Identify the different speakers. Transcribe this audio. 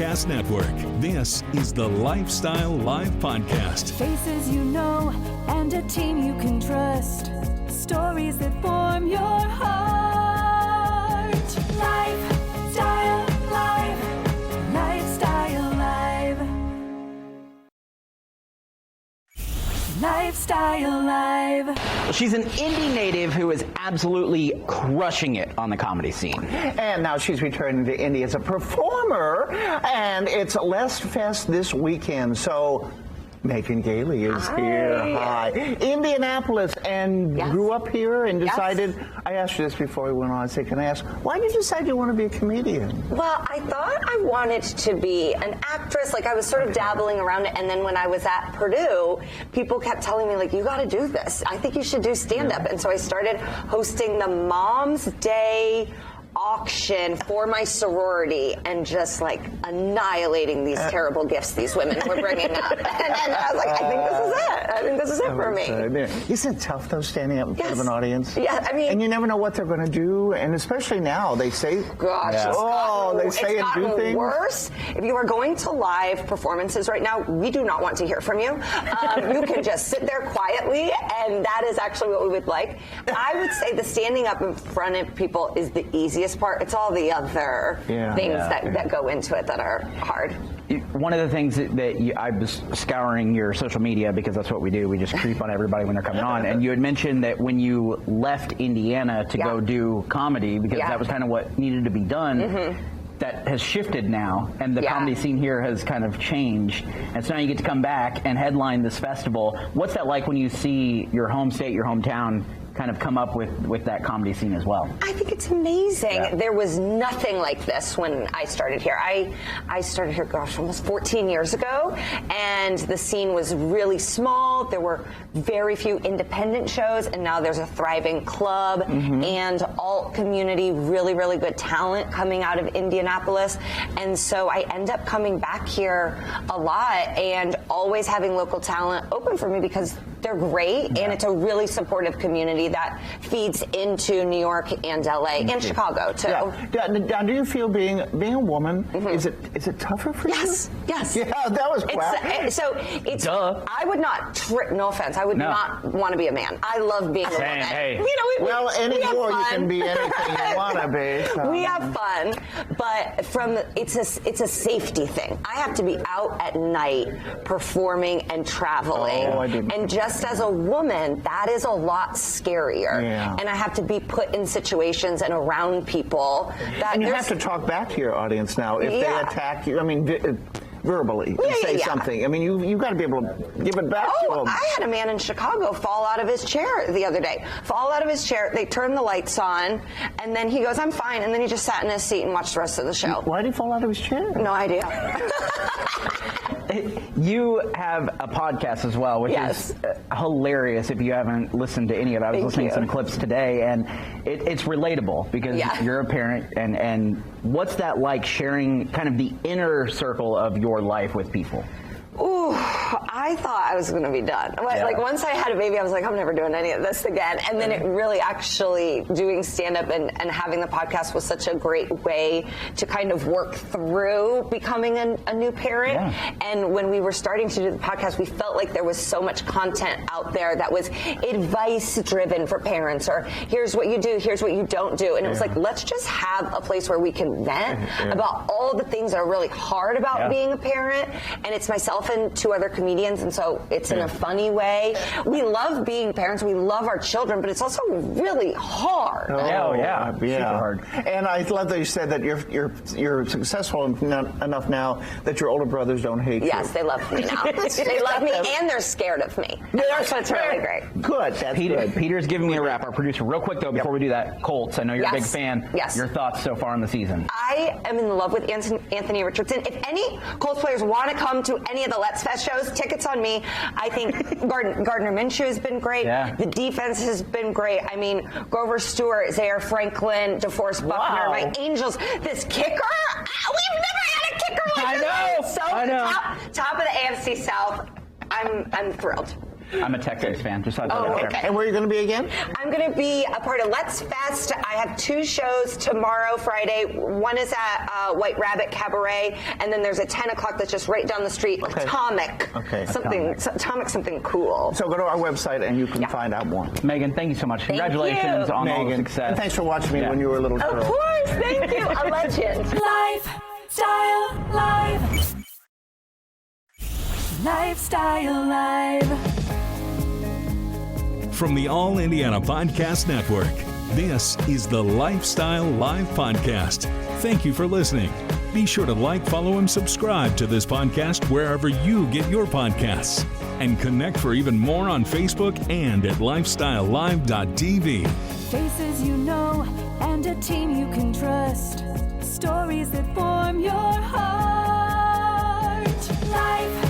Speaker 1: Podcast Network. This is the Lifestyle Live Podcast.
Speaker 2: Faces you know and a team you can trust. Stories that form your heart. Lifestyle Live. Lifestyle Live. Lifestyle Live.
Speaker 3: She's an indie native who is absolutely crushing it on the comedy scene.
Speaker 4: And now she's returning to Indy as a performer, and it's Les Fest this weekend. So Megan Gailey is here. Hi. Indianapolis, and grew up here and decided, I asked you this before we went on, I said, can I ask, why did you decide you want to be a comedian?
Speaker 5: Well, I thought I wanted to be an actress. Like, I was sort of dabbling around it, and then when I was at Purdue, people kept telling me, like, you got to do this. I think you should do stand-up. And so I started hosting the Mom's Day auction for my sorority and just like annihilating these terrible gifts these women were bringing up. And then I was like, I think this is it. I think this is it for me.
Speaker 4: Isn't it tough though, standing up in front of an audience?
Speaker 5: Yeah, I mean,
Speaker 4: and you never know what they're going to do, and especially now they say,
Speaker 5: gosh,
Speaker 4: they say and do things.
Speaker 5: Worse. If you are going to live performances right now, we do not want to hear from you. You can just sit there quietly, and that is actually what we would like. I would say the standing up in front of people is the easiest part. It's all the other things that go into it that are hard.
Speaker 3: One of the things that I was scouring your social media, because that's what we do. We just creep on everybody when they're coming on. And you had mentioned that when you left Indiana to go do comedy, because that was kind of what needed to be done, that has shifted now, and the comedy scene here has kind of changed. And so now you get to come back and headline this festival. What's that like when you see your home state, your hometown, kind of come up with that comedy scene as well?
Speaker 5: I think it's amazing. There was nothing like this when I started here. I started here, gosh, almost 14 years ago, and the scene was really small. There were very few independent shows, and now there's a thriving club and alt community, really, really good talent coming out of Indianapolis. And so I end up coming back here a lot and always having local talent open for me because they're great, and it's a really supportive community that feeds into New York and LA and Chicago too.
Speaker 4: Now, do you feel being a woman, is it tougher for you?
Speaker 5: Yes.
Speaker 4: Yeah, that was
Speaker 5: I would not, no offense, I would not want to be a man. I love being a woman.
Speaker 3: Hey.
Speaker 5: You know,
Speaker 4: anymore you can be anything you want to be. So.
Speaker 5: We have fun, but it's a safety thing. I have to be out at night performing and traveling. And just as a woman, that is a lot scarier. And I have to be put in situations and around people that
Speaker 4: and you have to talk back to your audience now if they attack you. I mean, verbally, say something. I mean, you got to be able to give it back to them.
Speaker 5: I had a man in Chicago fall out of his chair the other day. They turned the lights on, and then he goes, I'm fine, and then he just sat in his seat and watched the rest of the show.
Speaker 4: Why did he fall out of his chair?
Speaker 5: No idea.
Speaker 3: You have a podcast as well, which is hilarious if you haven't listened to any of it. I was listening to some clips today, and it's relatable because you're a parent, and what's that like, sharing kind of the inner circle of your life with people?
Speaker 5: Ooh, I thought I was going to be done. Like, once I had a baby, I was like, I'm never doing any of this again. And then it really actually, doing stand-up and having the podcast was such a great way to kind of work through becoming a new parent. And when we were starting to do the podcast, we felt like there was so much content out there that was advice-driven for parents, or here's what you do, here's what you don't do. And it was like, let's just have a place where we can vent about all the things that are really hard about being a parent. And it's myself and two other comedians, and so it's in a funny way. We love being parents, we love our children, but it's also really hard.
Speaker 4: Super hard. And I love that you said that you're successful enough now that your older brothers don't hate you.
Speaker 5: Yes, they love me now. They love me, and they're scared of me. That's what's really great.
Speaker 4: Good. That's good.
Speaker 3: Peter's giving me a wrap. Our producer, real quick though, before we do that, Colts. I know you're a big fan. Your thoughts so far in the season? I
Speaker 5: am in love with Anthony Richardson. If any Colts players want to come to any of the Let's Fest shows, tickets on me. I think Gardner Minshew has been great. The defense has been great. I mean, Grover Stewart, Zaire Franklin, DeForest Buckner, my Angels. This kicker, we've never had a kicker like this.
Speaker 3: I know.
Speaker 5: Top of the AFC South. I'm thrilled.
Speaker 3: I'm a Texans fan. Just thought that out there.
Speaker 5: okay.
Speaker 4: And where are you going to be again?
Speaker 5: I'm going to be a part of Let's Fest. I have 2 shows tomorrow, Friday. One is at White Rabbit Cabaret, and then there's a 10 o'clock that's just right down the street.
Speaker 4: Okay.
Speaker 5: Atomic.
Speaker 4: Okay.
Speaker 5: Atomic, something cool.
Speaker 4: So go to our website and you can find out more.
Speaker 3: Megan, thank you so much. Congratulations
Speaker 5: you.
Speaker 3: on all the
Speaker 4: Megan,
Speaker 3: success.
Speaker 4: and thanks for watching me when you were a little girl.
Speaker 5: Of course, thank you. A legend.
Speaker 2: Lifestyle Live. Lifestyle Live.
Speaker 1: From the All Indiana Podcast Network, this is the Lifestyle Live Podcast. Thank you for listening. Be sure to like, follow, and subscribe to this podcast wherever you get your podcasts. And connect for even more on Facebook and at lifestylelive.tv.
Speaker 2: Faces you know and a team you can trust. Stories that form your heart. Life